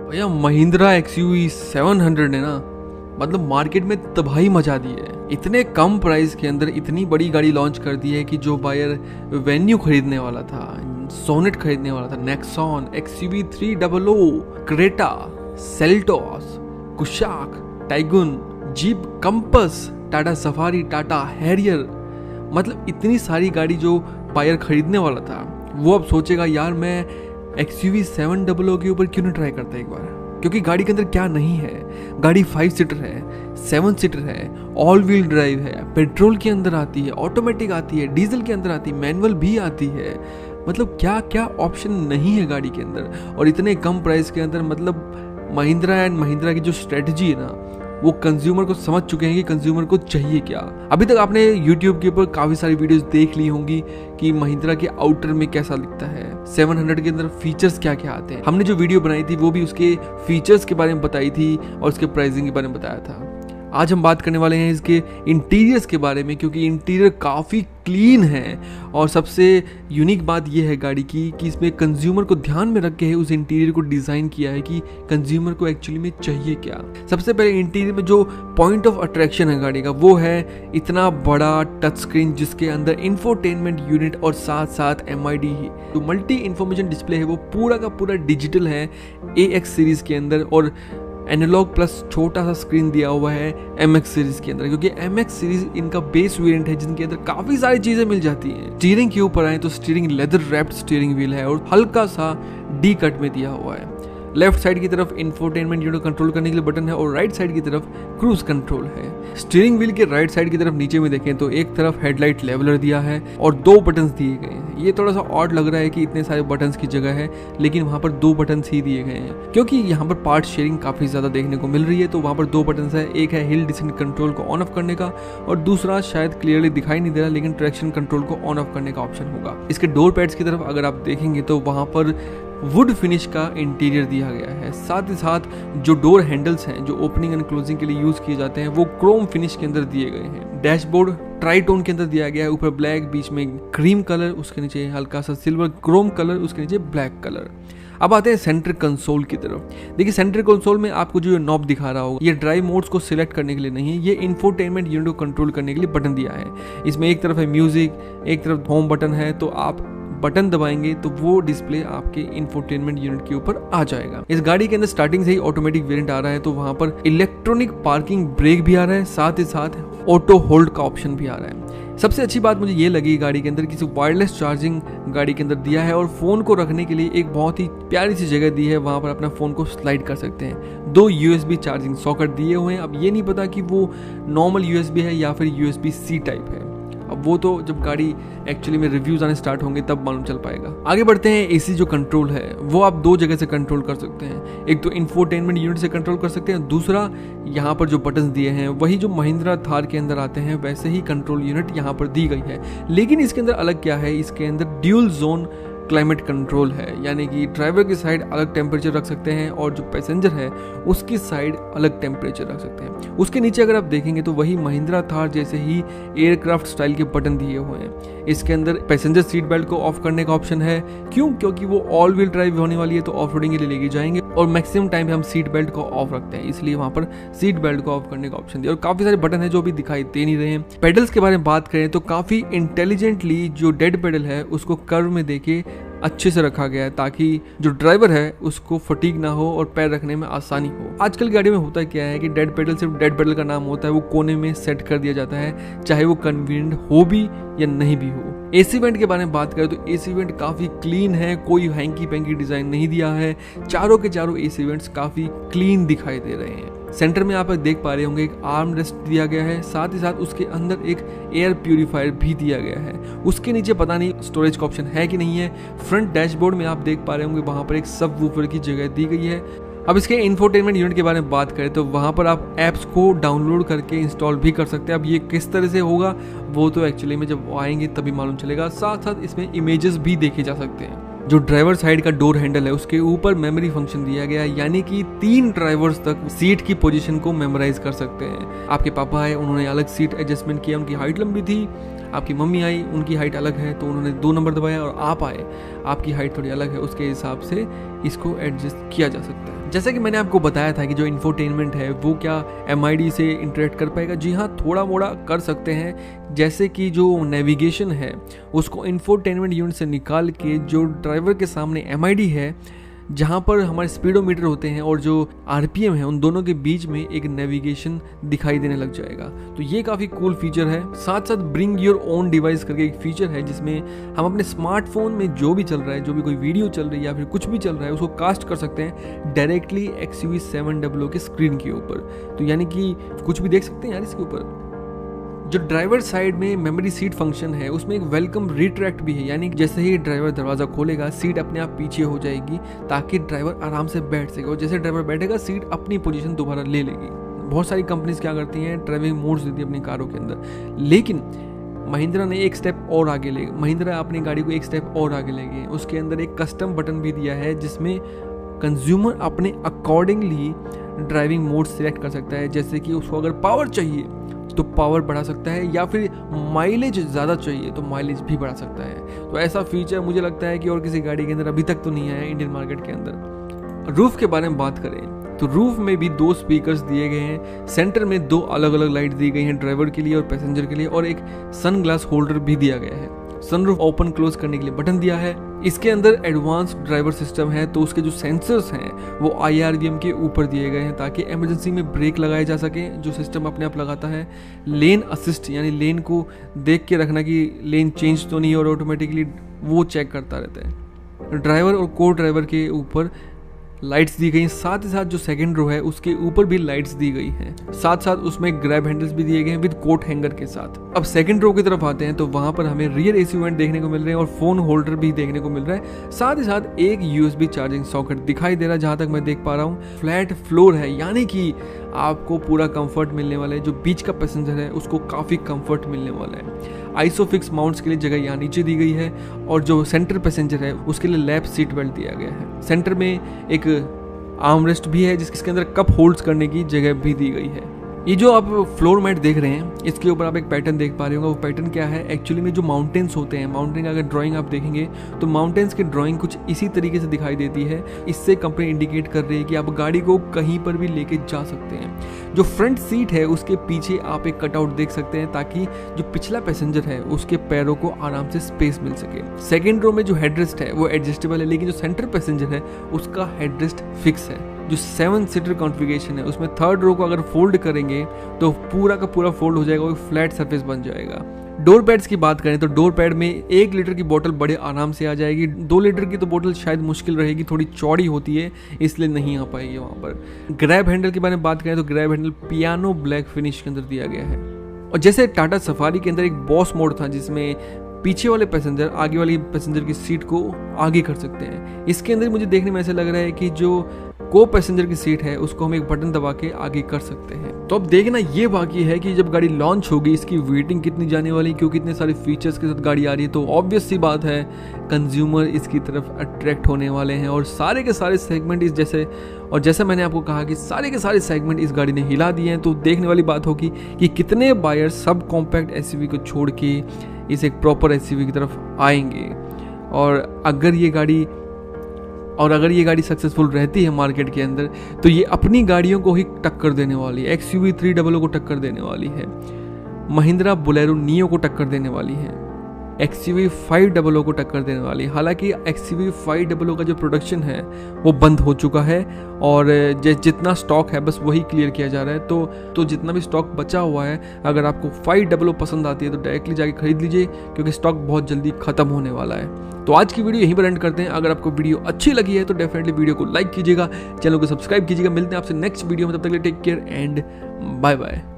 भैया महिंद्रा XUV 700 ने ना मतलब मार्केट में तबाही मचा दी है। इतने कम प्राइस के अंदर इतनी बड़ी गाड़ी लॉन्च कर दी है कि जो बायर वेन्यू खरीदने वाला था, सोनेट खरीदने वाला था, Nexon, XUV 300, Creta, Seltos, Kushaq, Tiguan, jeep compass, Tata safari, Tata Harrier, मतलब इतनी सारी गाड़ी जो बायर खरीदने वाला था वो अब सोचेगा यार मैं XUV 700 के ऊपर क्यों नहीं ट्राई करता एक बार, क्योंकि गाड़ी के अंदर क्या नहीं है। गाड़ी 5 सीटर है, 7 सीटर है, ऑल व्हील ड्राइव है, पेट्रोल के अंदर आती है, ऑटोमेटिक आती है, डीजल के अंदर आती है, मैनुअल भी आती है। मतलब क्या क्या ऑप्शन नहीं है गाड़ी के अंदर, और इतने कम प्राइस के अंदर। मतलब महिंद्रा एंड महिंद्रा की जो स्ट्रेटजी है ना वो कंज्यूमर को समझ चुके हैं कि कंज्यूमर को चाहिए क्या। अभी तक आपने YouTube के ऊपर काफ़ी सारी वीडियोस देख ली होंगी कि महिंद्रा के आउटर में कैसा दिखता है, 700 के अंदर फीचर्स क्या क्या आते हैं। हमने जो वीडियो बनाई थी वो भी उसके फीचर्स के बारे में बताई थी और उसके प्राइसिंग के बारे में बताया था। आज हम बात करने वाले हैं इसके इंटीरियर्स के बारे में, क्योंकि इंटीरियर काफ़ी क्लीन है और सबसे यूनिक बात यह है गाड़ी की कि इसमें कंज्यूमर को ध्यान में रख के उस इंटीरियर को डिज़ाइन किया है कि कंज्यूमर को एक्चुअली में चाहिए क्या। सबसे पहले इंटीरियर में जो पॉइंट ऑफ अट्रैक्शन है गाड़ी का वो है इतना बड़ा टच स्क्रीन जिसके अंदर इंफोटेनमेंट यूनिट और साथ साथ MID जो मल्टी इंफॉर्मेशन डिस्प्ले है वो पूरा का पूरा डिजिटल है AX सीरीज़ के अंदर, और एनालॉग प्लस छोटा सा स्क्रीन दिया हुआ है MX सीरीज के अंदर, क्योंकि MX सीरीज इनका बेस वेरिएंट है जिनके अंदर काफी सारी चीजें मिल जाती हैं। स्टीयरिंग के ऊपर आए तो steering leather wrapped steering wheel है और हल्का सा डी कट में दिया हुआ है। लेफ्ट साइड की तरफ इंफोटेनमेंट यूनिट कंट्रोल करने के लिए बटन है और राइट साइड की तरफ क्रूज कंट्रोल है। स्टीयरिंग व्हील के राइट साइड की तरफ नीचे में देखें तो एक तरफ हेडलाइट लेवलर दिया है और 2 बटन्स दिए गए हैं। ये थोड़ा सा ऑड लग रहा है कि इतने सारे बटन्स की जगह है, लेकिन वहाँ पर 2 बटन्स ही दिए गए हैं क्योंकि यहाँ पर पार्ट शेयरिंग काफ़ी ज़्यादा देखने को मिल रही है। तो वहाँ पर 2 बटन्स है, एक है हिल डिसेंट कंट्रोल को ऑन ऑफ करने का और दूसरा शायद क्लियरली दिखाई नहीं दे रहा लेकिन ट्रैक्शन कंट्रोल को ऑन ऑफ करने का ऑप्शन होगा। इसके डोर पैड्स की तरफ अगर आप देखेंगे तो वहाँ पर वुड फिनिश का इंटीरियर दिया गया है। साथ ही साथ जो डोर हैंडल्स हैं जो ओपनिंग एंड क्लोजिंग के लिए यूज किए जाते हैं वो क्रोम फिनिश के अंदर दिए गए हैं। डैशबोर्ड ट्राइटोन के अंदर दिया गया है, ऊपर ब्लैक, बीच में क्रीम कलर, उसके नीचे हल्का सा सिल्वर क्रोम कलर, उसके नीचे ब्लैक कलर। अब आते हैं सेंटर कंसोल की तरफ। देखिए सेंटर कंसोल में आपको जो नॉब दिखा रहा होगा ये ड्राइव मोड्स को सिलेक्ट करने के लिए नहीं है, ये इंफोटेनमेंट यूनिट को कंट्रोल करने के लिए बटन दिया है। इसमें एक तरफ है म्यूजिक, एक तरफ होम बटन है, तो आप बटन दबाएंगे तो वो डिस्प्ले आपके इंफोटेनमेंट यूनिट के ऊपर आ जाएगा। इस गाड़ी के अंदर स्टार्टिंग से ही ऑटोमेटिक वेरिएंट आ रहा है, तो वहां पर इलेक्ट्रॉनिक पार्किंग ब्रेक भी आ रहा है, साथ ही साथ ऑटो होल्ड का ऑप्शन भी आ रहा है। सबसे अच्छी बात मुझे ये लगी गाड़ी के अंदर किसी वायरलेस चार्जिंग गाड़ी के अंदर दिया है और फोन को रखने के लिए एक बहुत ही प्यारी सी जगह दी है, वहां पर अपना फोन को स्लाइड कर सकते हैं। 2 USB चार्जिंग सॉकेट दिए हुए हैं। अब ये नहीं पता कि वो नॉर्मल USB है या फिर USB-C टाइप है, अब वो तो जब गाड़ी एक्चुअली में रिव्यूज आने स्टार्ट होंगे तब मालूम चल पाएगा। आगे बढ़ते हैं। AC जो कंट्रोल है वो आप 2 जगह से कंट्रोल कर सकते हैं, एक तो इंफोटेनमेंट यूनिट से कंट्रोल कर सकते हैं, दूसरा यहाँ पर जो बटन्स दिए हैं वही जो महिंद्रा थार के अंदर आते हैं वैसे ही कंट्रोल यूनिट यहाँ पर दी गई है। लेकिन इसके अंदर अलग क्या है, इसके अंदर ड्यूल जोन क्लाइमेट कंट्रोल है, यानी कि ड्राइवर की साइड अलग टेम्परेचर रख सकते हैं और जो पैसेंजर है उसकी साइड अलग टेम्परेचर रख सकते हैं। उसके नीचे अगर आप देखेंगे तो वही महिंद्रा थार जैसे ही एयरक्राफ्ट स्टाइल के बटन दिए हुए हैं। इसके अंदर पैसेंजर सीट बेल्ट को ऑफ करने का ऑप्शन है, क्यों? क्योंकि वो ऑल व्हील ड्राइव होने वाली है तो ऑफ रोडिंग के लिए लेके जाएंगे और मैक्सिमम टाइम पे हम सीट बेल्ट को ऑफ रखते हैं, इसलिए वहां पर सीट बेल्ट को ऑफ करने का ऑप्शन दिया। और काफी सारे बटन है जो अभी दिखाई दे नहीं रहे हैं। पेडल्स के बारे में बात करें तो काफी इंटेलिजेंटली जो डेड पेडल है उसको कर्व में देके अच्छे से रखा गया है ताकि जो ड्राइवर है उसको फटीग ना हो और पैर रखने में आसानी हो। आजकल गाड़ी में होता क्या है कि डेड पेडल सिर्फ डेड पेडल का नाम होता है, वो कोने में सेट कर दिया जाता है, चाहे वो कन्वीनियंट हो भी या नहीं भी हो। AC वेंट के बारे में बात करें तो AC वेंट काफी क्लीन है, कोई हैंकी पैंकी डिजाइन नहीं दिया है, चारों के चारों AC वेंट्स काफी क्लीन दिखाई दे रहे हैं। सेंटर में आप देख पा रहे होंगे एक आर्म रेस्ट दिया गया है, साथ ही साथ उसके अंदर एक एयर प्यूरिफायर भी दिया गया है। उसके नीचे पता नहीं स्टोरेज का ऑप्शन है कि नहीं है। फ्रंट डैशबोर्ड में आप देख पा रहे होंगे वहां पर एक सब वूफर की जगह दी गई है। अब इसके इंफोटेनमेंट यूनिट के बारे में बात करें तो वहां पर आप ऐप्स को डाउनलोड करके इंस्टॉल भी कर सकते हैं। अब ये किस तरह से होगा वो तो एक्चुअली में जब आएंगे तभी मालूम चलेगा। साथ साथ इसमें इमेजेस भी देखे जा सकते हैं। जो ड्राइवर साइड का डोर हैंडल है उसके ऊपर मेमोरी फंक्शन दिया गया है, यानी कि 3 ड्राइवर्स तक सीट की पोजीशन को मेमोराइज कर सकते हैं। आपके पापा आए, उन्होंने अलग सीट एडजस्टमेंट किया, उनकी हाइट लंबी थी। आपकी मम्मी आई, उनकी हाइट अलग है तो उन्होंने 2 नंबर दबाया, और आप आए, आपकी हाइट थोड़ी अलग है, उसके हिसाब से इसको एडजस्ट किया जा सकता है। जैसा कि मैंने आपको बताया था कि जो इंफोटेनमेंट है वो क्या MID से इंटरेक्ट कर पाएगा, जी हाँ, थोड़ा मोड़ा कर सकते हैं। जैसे कि जो नेविगेशन है उसको इंफोटेनमेंट यूनिट से निकाल के जो ड्राइवर के सामने MID है, जहाँ पर हमारे स्पीडोमीटर होते हैं और जो RPM है, उन दोनों के बीच में एक नेविगेशन दिखाई देने लग जाएगा। तो ये काफ़ी कूल फीचर है। साथ साथ ब्रिंग योर ओन डिवाइस करके एक फीचर है जिसमें हम अपने स्मार्टफोन में जो भी चल रहा है, जो भी कोई वीडियो चल रही है या फिर कुछ भी चल रहा है, उसको कास्ट कर सकते हैं डायरेक्टली XUV 700 के स्क्रीन के ऊपर। तो यानी कि कुछ भी देख सकते हैं यार इसके ऊपर। जो ड्राइवर साइड में मेमोरी सीट फंक्शन है उसमें एक वेलकम रिट्रैक्ट भी है, यानी जैसे ही ड्राइवर दरवाजा खोलेगा सीट अपने आप पीछे हो जाएगी ताकि ड्राइवर आराम से बैठ सके, और जैसे ड्राइवर बैठेगा सीट अपनी पोजीशन दोबारा ले लेगी। बहुत सारी कंपनीज क्या करती हैं, ड्राइविंग मोड्स देती है अपनी कारों के अंदर, लेकिन महिंद्रा ने एक स्टेप और आगे ले महिंद्रा अपनी गाड़ी को एक स्टेप और आगे ले गए। उसके अंदर एक कस्टम बटन भी दिया है जिसमें कंज्यूमर अपने अकॉर्डिंगली ड्राइविंग मोड सिलेक्ट कर सकता है। जैसे कि उसको अगर पावर चाहिए तो पावर बढ़ा सकता है, या फिर माइलेज ज़्यादा चाहिए तो माइलेज भी बढ़ा सकता है। तो ऐसा फीचर मुझे लगता है कि और किसी गाड़ी के अंदर अभी तक तो नहीं आया इंडियन मार्केट के अंदर। रूफ के बारे में बात करें तो रूफ में भी 2 स्पीकर्स दिए गए हैं। सेंटर में 2 अलग अलग लाइट दी गई हैं, ड्राइवर के लिए और पैसेंजर के लिए, और एक सन ग्लास होल्डर भी दिया गया है। सनरूफ ओपन क्लोज करने के लिए बटन दिया है। इसके अंदर एडवांस ड्राइवर सिस्टम है, तो उसके जो सेंसर्स हैं वो IRVM के ऊपर दिए गए हैं ताकि इमरजेंसी में ब्रेक लगाए जा सके, जो सिस्टम अपने आप लगाता है। लेन असिस्ट यानी लेन को देख के रखना कि लेन चेंज तो नहीं और ऑटोमेटिकली वो चेक करता रहता है। ड्राइवर और को ड्राइवर के ऊपर लाइट्स दी गई, साथ ही साथ जो सेकंड रो है उसके ऊपर भी लाइट्स दी गई हैं। साथ साथ उसमें ग्रैब हैंडल्स भी दिए गए हैं विद कोट हैंगर के साथ। अब सेकंड रो की तरफ आते हैं तो वहां पर हमें रियर AC वेंट देखने को मिल रहे हैं और फोन होल्डर भी देखने को मिल रहा है। साथ ही साथ एक USB चार्जिंग सॉकेट दिखाई दे रहा है, जहां तक मैं देख पा रहा हूँ। फ्लैट फ्लोर है, यानी कि आपको पूरा कंफर्ट मिलने वाला है। जो बीच का पैसेंजर है उसको काफ़ी कंफर्ट मिलने वाला है। आइसोफिक्स माउंट्स के लिए जगह यहाँ नीचे दी गई है, और जो सेंटर पैसेंजर है उसके लिए लैप सीट बेल्ट दिया गया है। सेंटर में एक आर्मरेस्ट भी है जिसके अंदर कप होल्ड्स करने की जगह भी दी गई है। ये जो आप फ्लोर मैट देख रहे हैं इसके ऊपर आप एक पैटर्न देख पा रहे होंगे। वो पैटर्न क्या है, एक्चुअली में जो माउंटेन्स होते हैं, माउंटेन का अगर ड्राइंग आप देखेंगे तो माउंटेन्स की ड्राइंग कुछ इसी तरीके से दिखाई देती है। इससे कंपनी इंडिकेट कर रही है कि आप गाड़ी को कहीं पर भी लेके जा सकते हैं। जो फ्रंट सीट है उसके पीछे आप एक कटआउट देख सकते हैं ताकि जो पिछला पैसेंजर है उसके पैरों को आराम से स्पेस मिल सके। सेकेंड रो में जो हेडरेस्ट है वो एडजस्टेबल है, लेकिन जो सेंटर पैसेंजर है उसका हेडरेस्ट फिक्स है। जो 7 सीटर कॉन्फ़िगरेशन है उसमें थर्ड रो को अगर फोल्ड करेंगे तो पूरा का पूरा फोल्ड हो जाएगा और फ्लैट सरफेस बन जाएगा। डोर पैड्स की बात करें तो डोर पैड में 1 लीटर की बोतल बड़े आराम से आ जाएगी। 2 लीटर की तो बोतल शायद मुश्किल रहेगी, थोड़ी चौड़ी होती है इसलिए नहीं आ पाएगी वहाँ पर। ग्रैब हैंडल के बारे में बात करें तो grab handle piano black finish के अंदर दिया गया है। और जैसे टाटा सफारी के अंदर एक बॉस मोड था जिसमें पीछे वाले पैसेंजर आगे वाली पैसेंजर की सीट को आगे कर सकते हैं, इसके अंदर मुझे देखने में ऐसा लग रहा है कि जो को पैसेंजर की सीट है उसको हम एक बटन दबा के आगे कर सकते हैं। तो अब देखना ये बाकी है कि जब गाड़ी लॉन्च होगी इसकी वेटिंग कितनी जाने वाली, क्योंकि इतने सारे फीचर्स के साथ गाड़ी आ रही है तो ऑब्वियस सी बात है कंज्यूमर इसकी तरफ अट्रैक्ट होने वाले हैं। और सारे के सारे सेगमेंट इस जैसे मैंने आपको कहा कि सारे के सारे सेगमेंट इस गाड़ी ने हिला दिए हैं। तो देखने वाली बात होगी कि कितने बायर सब कॉम्पैक्ट SUV को छोड़ के इस एक प्रॉपर SUV की तरफ आएंगे। और अगर ये गाड़ी सक्सेसफुल रहती है मार्केट के अंदर तो ये अपनी गाड़ियों को ही टक्कर देने वाली है। XUV 300 को टक्कर देने वाली है, महिंद्रा बोलेरो नियो को टक्कर देने वाली है, XUV 500 को टक्कर देने वाली है। हालांकि XUV 500 का जो प्रोडक्शन है वो बंद हो चुका है और जितना स्टॉक है बस वही क्लियर किया जा रहा है। तो जितना भी स्टॉक बचा हुआ है, अगर आपको 500 पसंद आती है तो डायरेक्टली जाके खरीद लीजिए, क्योंकि स्टॉक बहुत जल्दी खत्म होने वाला है। तो आज की वीडियो यहीं पर एंड करते हैं। अगर आपको वीडियो अच्छी लगी है तो डेफिनेटली वीडियो को लाइक कीजिएगा, चैनल को सब्सक्राइब कीजिएगा। मिलते हैं आपसे नेक्स्ट वीडियो में, तब तक के लिए take care and bye bye.